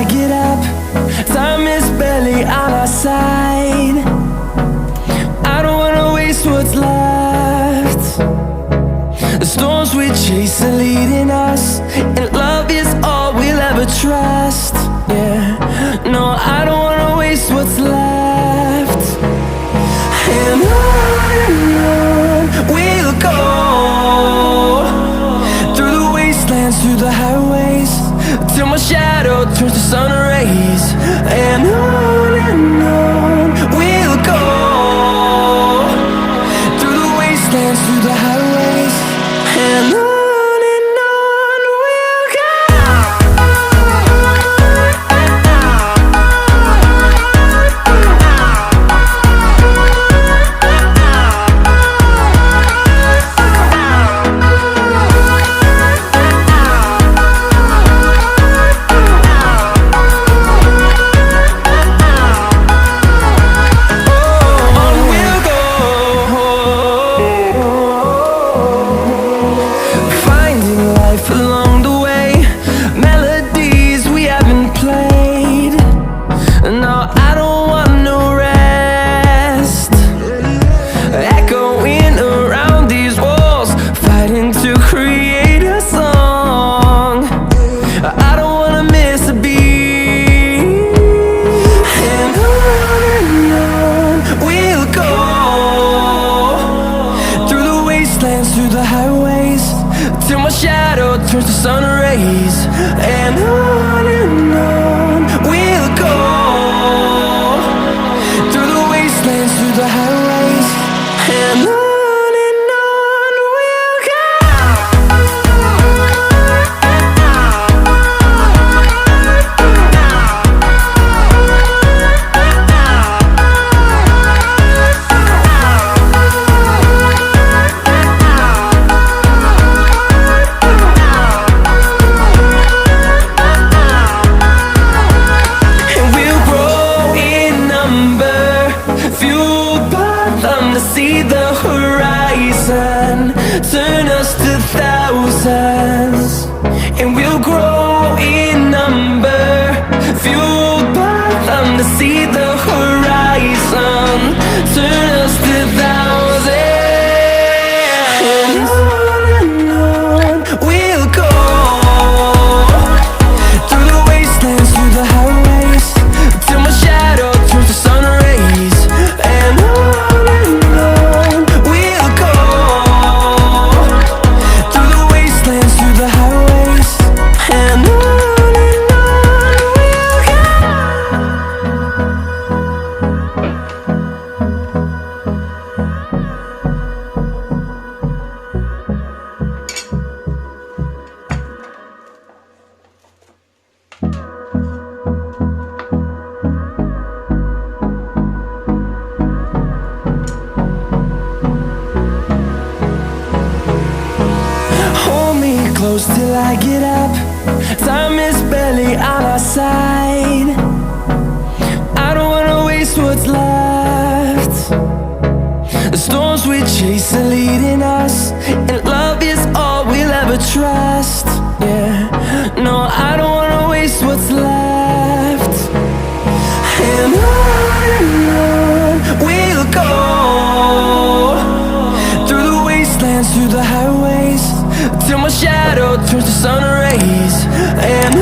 get up. Time is barely on our side. I don't wanna waste what's left. The storms we chase are leading us, and love is all we'll ever trust. Yeah, no, I don't wanna waste what's left. And on we'll go, through the wastelands, through the highways, till my shadow turns to sun rays. And on we'll go, through the wastelands, through the highways, and on we'll go. Along the way, melodies we haven't played. No, I don't want no rest. Echoing around these walls, fighting to create a song. I don't wanna miss a beat. And on we'll go, through the wastelands, through the highways, till my shadow turns to sun rays. And on we'll go, through the wastelands, through the highways, and on we'll go. To see the horizon turn us to thousands, and we'll grow in number, fueled by them. To see the horizon turn us to thousands, and on we'll go, through the wastelands, through the highways, till my shadow turns to sun rays. And close till I get up. Time is barely on our side. I don't wanna waste what's left. The storms we chase are leading us, and love is all we'll ever trust. Yeah, no, I don't wanna waste what's left. And on we'll go, through the wastelands, through the highways, till my shadow turns to sun rays. And